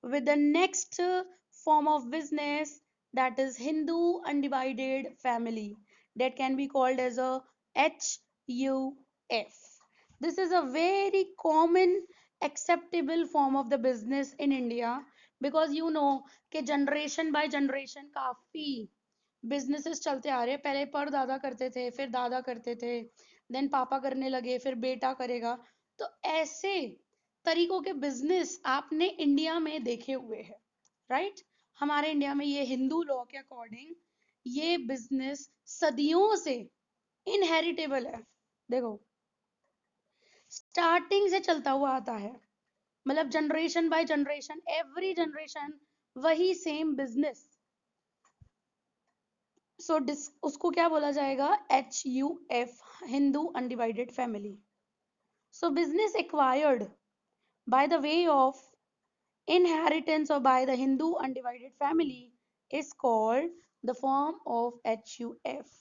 with the next form of business, that is Hindu undivided family, that can be called as a HUF. This is a very common acceptable form of the business in India, because you know कि generation by generation काफी businesses चलते आ रहे हैं। पहले पर दादा करते थे, फिर दादा करते थे, देन पापा करने लगे, फिर बेटा करेगा। तो ऐसे तरीकों के बिजनेस आपने इंडिया में देखे हुए हैं, राइट। हमारे इंडिया में ये हिंदू लॉ के अकॉर्डिंग ये बिजनेस सदियों से इनहेरिटेबल है। देखो, स्टार्टिंग से चलता हुआ आता है, मतलब generation by generation, every generation वही सेम बिजनेस। सो उसको क्या बोला जाएगा? HUF, Hindu undivided family. So business acquired by the way of inheritance or by the Hindu undivided family is called the form of HUF.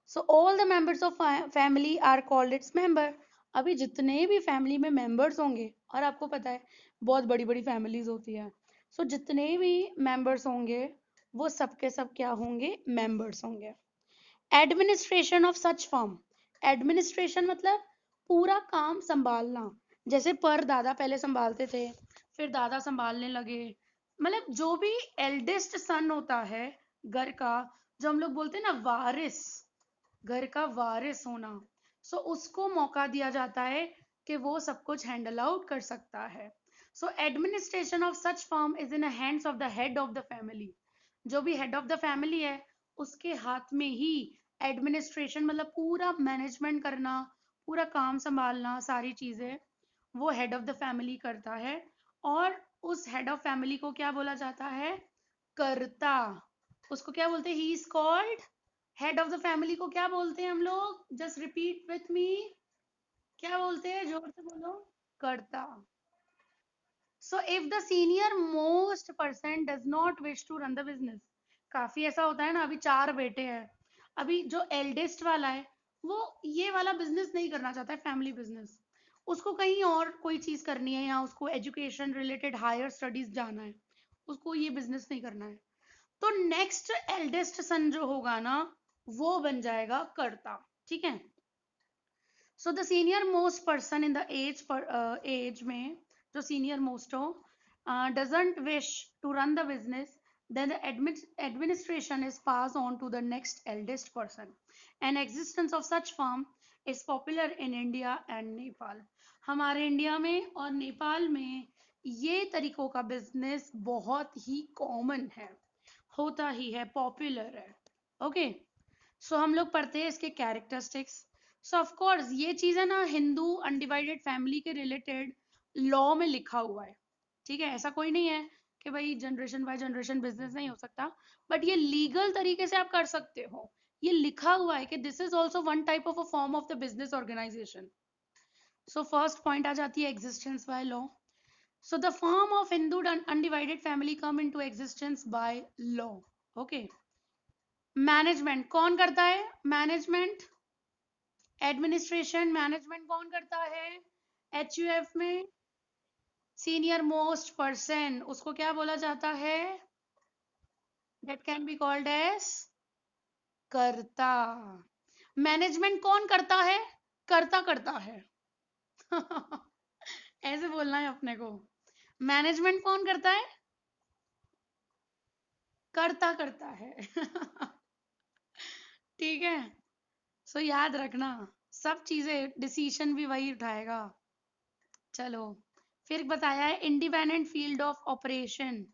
So all the members of family are called its member. अभी जितने भी family में members होंगे, और आपको पता है बहुत बड़ी बड़ी फैमिलीज होती है, सो जितने भी मेंबर्स होंगे वो सबके सब क्या होंगे? मेंबर्स होंगे। Administration of such firm, administration मतलब पूरा काम संभालना। जैसे पर दादा पहले संभालते थे, फिर दादा संभालने लगे, मतलब जो भी एल्डेस्ट सन होता है घर का, जो हम लोग बोलते हैं ना वारिस, घर का वारिस होना, सो उसको मौका दिया जाता है कि वो सब कुछ हैंडल आउट कर सकता है। So administration of such firm is in hands of the head of the family. जो भी हेड ऑफ द फैमिली है उसके हाथ में ही एडमिनिस्ट्रेशन, मतलब पूरा मैनेजमेंट करना, पूरा काम संभालना, सारी चीजें वो हेड ऑफ द फैमिली करता है। और उस हेड ऑफ फैमिली को क्या बोला जाता है? कर्ता। उसको क्या बोलते हैं? He is called head of the family. को क्या बोलते हैं हम लोग? जस्ट रिपीट विथ मी, क्या बोलते हैं? जोर से बोलो। Karta. So if the senior most person does not wish to run the business, काफी ऐसा होता है ना, अभी 4 बेटे हैं, अभी जो एल्डेस्ट वाला है वो ये वाला बिजनेस नहीं करना चाहता है, फैमिली बिजनेस, उसको कहीं और कोई चीज करनी है, या उसको एजुकेशन रिलेटेड हायर स्टडीज जाना है, उसको ये बिजनेस नहीं करना है, तो नेक्स्ट एल्डेस्ट सन जो होगा ना वो बन जाएगा कर्ता। ठीक है। So the senior most person in the as per age में जो सीनियर मोस्ट हो doesn't wish to run the business, then the administration is passed on to the next eldest person. An existence of such firm is popular in India and Nepal. हमारे India में और नेपाल में ये तरीकों का business बहुत ही common है, होता ही है, पॉपुलर है। ओके, सो हम लोग पढ़ते हैं इसके कैरेक्टरिस्टिक्स। सो ऑफ कोर्स ये चीज है ना हिंदू अनडिवाइडेड फैमिली के रिलेटेड लॉ में लिखा हुआ है। ठीक है, ऐसा कोई नहीं है कि भाई जनरेशन बाय जनरेशन बिजनेस नहीं हो सकता, बट ये लीगल तरीके से आप कर सकते हो। ये लिखा हुआ है कि this is also one type of a form of the business organization. So first point आ जाती है existence by law. So the form of Hindu undivided family come into existence by law. Okay, management कौन करता है? Management, administration, management कौन करता है? HUF में सीनियर मोस्ट पर्सन, उसको क्या बोला जाता है? That can be called as karta. Management कौन करता है? कर्ता करता है। ऐसे बोलना है अपने को। मैनेजमेंट कौन करता है? कर्ता करता है। ठीक है, सो याद रखना, सब चीजें डिसीजन भी वही उठाएगा। चलो, फिर बताया है independent field of operation.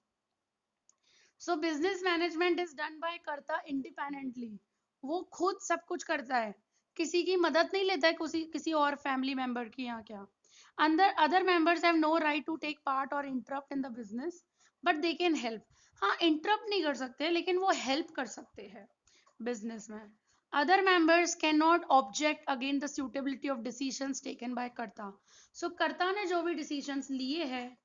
So business management is done by कर्ता इंडिपेंडेंटली। वो खुद सब कुछ करता है, किसी की मदद नहीं लेता है, किसी और फैमिली मेंबर की, यहाँ क्या अंदर other members have no right to take part और interrupt in the business, but they can help. हाँ, इंटरप्ट नहीं कर सकते लेकिन वो हेल्प कर सकते हैं बिजनेस में। Other members can not object against the suitability of decisions taken by कर्ता। सो कर्ता ने जो भी डिसीजंस लिए हैं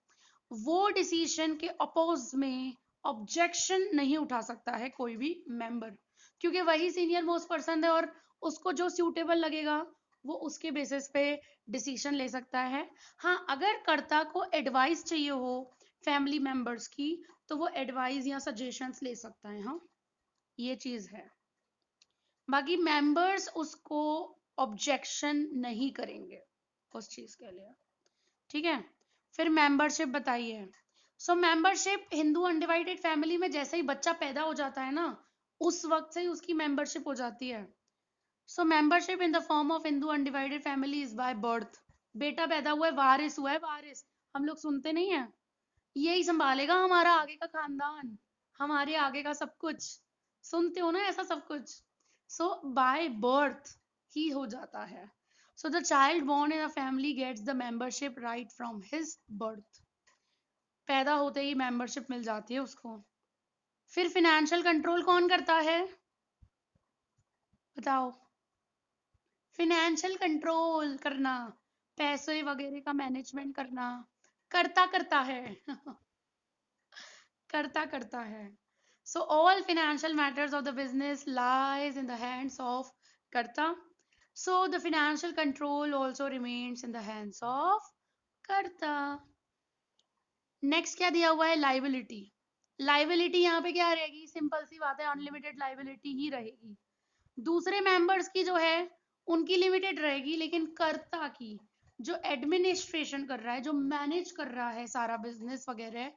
वो डिसीजन के अपोज में ऑब्जेक्शन नहीं उठा सकता है कोई भी मेंबर, क्योंकि वही सीनियर मोस्ट पर्सन है और उसको जो सूटेबल लगेगा वो उसके बेसिस पे डिसीजन ले सकता है। हाँ, अगर कर्ता को एडवाइस चाहिए हो फैमिली मेंबर्स की, तो वो एडवाइस या सजेशंस ले सकता है। हाँ, ये चीज है। बाकी मेंबर्स उसको ऑब्जेक्शन नहीं करेंगे उस चीज के लिए, ठीक है। फिर मेंबरशिप बताइए। सो मेंबरशिप हिंदू अनडिवाइडेड फैमिली में जैसे ही बच्चा पैदा हो जाता है ना, उस वक्त से ही उसकी मेंबरशिप हो जाती है। So membership in the form of Hindu undivided family is by birth. बेटा पैदा हुआ है, वारिस हुआ है, वारिस हम लोग सुनते नहीं है, यही संभालेगा हमारा आगे का खानदान, हमारे आगे का सब कुछ। सुनते हो ना ऐसा सब कुछ। सो बाय बर्थ ही हो जाता है। So the child born in a family gets the membership right from his birth। पैदा होते ही मेंबरशिप मिल जाती है उसको। फिर फिनेंशियल कंट्रोल कौन करता है, बताओ। फिनेंशियल कंट्रोल करना, पैसे वगैरह का मैनेजमेंट करना, करता है करता है। So all financial matters of the business lies in the hands of karta. So the financial control also remains in the hands of karta। Next क्या दिया हुआ है, लाइबिलिटी। लाइबिलिटी यहाँ पे क्या रहेगी, सिंपल सी बात है, अनलिमिटेड लाइबिलिटी ही रहेगी। दूसरे मेंबर्स की जो है उनकी लिमिटेड रहेगी, लेकिन कर्ता की, जो एडमिनिस्ट्रेशन कर रहा है, जो मैनेज कर रहा है सारा बिजनेस वगैरह,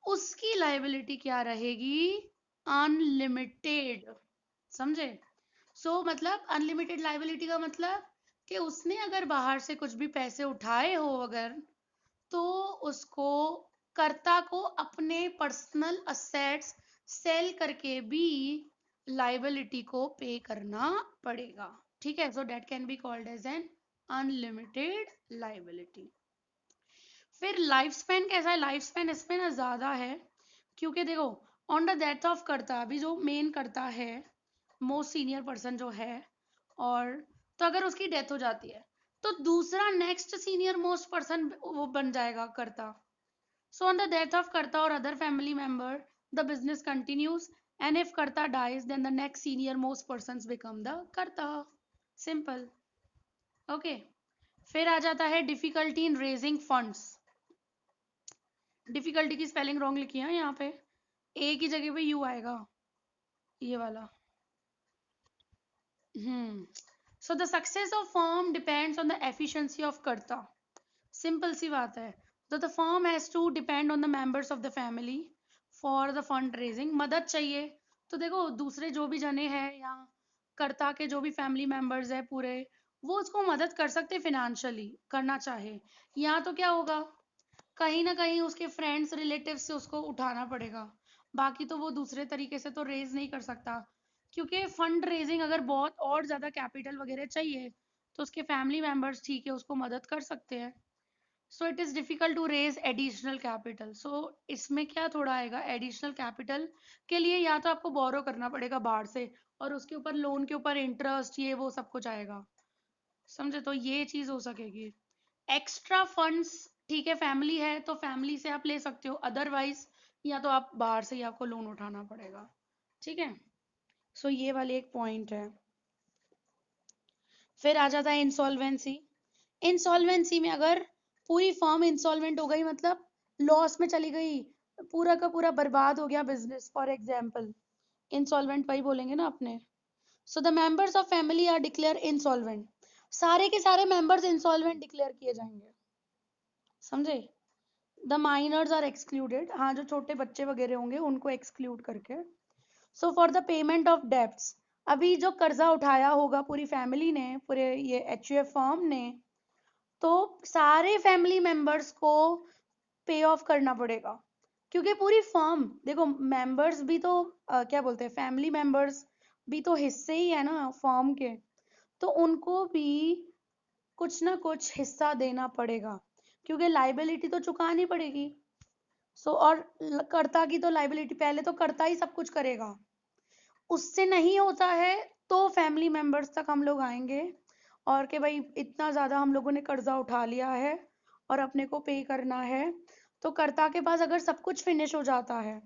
उसकी लाइबिलिटी क्या रहेगी, अनलिमिटेड। समझे। मतलब अनलिमिटेड लाइबिलिटी का मतलब कि उसने अगर बाहर से कुछ भी पैसे उठाए हो अगर, तो उसको, कर्ता को अपने पर्सनल असेट्स सेल करके भी लाइबिलिटी को पे करना पड़ेगा, ठीक है। So that can be called as an unlimited liability. फिर लाइफ स्पैन कैसा है, लाइफ स्पैन इसमें ना ज्यादा है, क्योंकि देखो ऑन द डेथ ऑफ कर्ता, अभी जो मेन करता है, मोस्ट सीनियर पर्सन जो है, और तो अगर उसकी डेथ हो जाती है तो दूसरा नेक्स्ट सीनियर मोस्ट पर्सन वो बन जाएगा karta. So on the death of karta और other family member the business continues, and if karta dies then the next senior most person become the karta. Simple, okay. फिर आ जाता है difficulty in raising funds. Difficulty की spelling wrong लिखी है यहाँ पे, ए की जगह पे यू आएगा, ये वाला। So the success of firm depends on the efficiency of karta. Simple सी बात है। तो the firm has to depend on the members of the family for the fund raising. मदद चाहिए तो देखो दूसरे जो भी जने हैं या कर्ता के जो भी फैमिली मेंबर्स है पूरे, वो उसको मदद कर सकते फिनेंशियली, करना चाहे। यहाँ तो क्या होगा, कहीं ना कहीं उसके फ्रेंड्स रिलेटिव से उसको उठाना पड़ेगा, बाकी तो वो दूसरे तरीके से तो रेज नहीं कर सकता, क्योंकि फंड रेजिंग अगर बहुत और ज्यादा कैपिटल वगैरह चाहिए तो उसके फैमिली मेंबर्स ठीक है उसको मदद कर सकते हैं। So it is difficult to raise additional capital. So इसमें क्या थोड़ा आएगा, एडिशनल कैपिटल के लिए या तो आपको बोरो करना पड़ेगा बाहर से, और उसके ऊपर लोन के ऊपर इंटरेस्ट ये वो सब कुछ आएगा, समझे। तो ये चीज हो सकेगी। एक्स्ट्रा फंड्स, ठीक है, फैमिली है तो फैमिली से आप ले सकते हो, अदरवाइज या तो आप बाहर से ही आपको लोन उठाना पड़ेगा, ठीक है। सो ये वाले एक पॉइंट है। फिर आ जाता है इंसॉल्वेंसी। इंसॉल्वेंसी में अगर पूरी फर्म इंसॉल्वेंट हो गई, मतलब लॉस में चली गई, पूरा का पूरा बर्बाद हो गया बिजनेस, फॉर एग्जाम्पल, इंसॉल्वेंट वही बोलेंगे ना अपने। So the members of family are declare insolvent. सारे के सारे मेंबर्स इंसॉल्वेंट डिक्लेयर किए जाएंगे, समझे। द माइनर्स आर एक्सक्लूडेड, हाँ जो छोटे बच्चे वगैरह होंगे उनको एक्सक्लूड करके। So for the payment of debts, अभी जो कर्जा उठाया होगा पूरी फैमिली ने, पूरे ये एचयूएफ फर्म ने, तो सारे फैमिली मेंबर्स को पे ऑफ करना पड़ेगा, क्योंकि पूरी फर्म, देखो मेंबर्स भी तो क्या बोलते हैं, फैमिली मेंबर्स भी तो हिस्से ही है ना फर्म के, तो उनको भी कुछ ना कुछ हिस्सा देना पड़ेगा, क्योंकि लाइबिलिटी तो चुकानी पड़ेगी। और कर्ता की तो लाइबिलिटी, पहले तो कर्ता ही सब कुछ करेगा, उससे नहीं होता है तो फैमिली मेंबर्स तक हम लोग आएंगे, और कि भाई इतना ज्यादा हम लोगों ने कर्जा उठा लिया है और अपने को पे करना है। तो कर्ता के पास अगर सब कुछ फिनिश हो जाता है,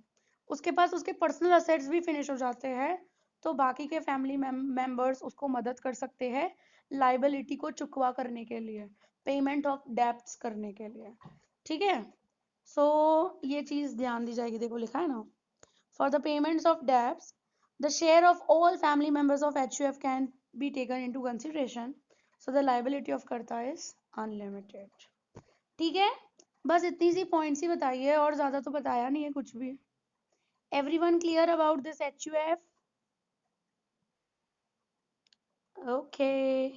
उसके पास उसके पर्सनल असेट्स भी फिनिश हो जाते हैं, तो बाकी के फैमिली मेंबर्स उसको मदद कर सकते हैं लाइबिलिटी को चुकवा करने के लिए, पेमेंट ऑफ डेब्ट्स करने के लिए, ठीक है। सो ये चीज ध्यान दी जाएगी, देखो लिखा है ना, for the payments of debts the share of all family members of HUF can be taken into consideration, so the liability of कर्ता इज अनलिमिटेड। ठीक है, बस इतनी सी पॉइंट्स ही बताइए, और ज्यादा तो बताया नहीं है कुछ भी। Everyone clear about this HUF? Okay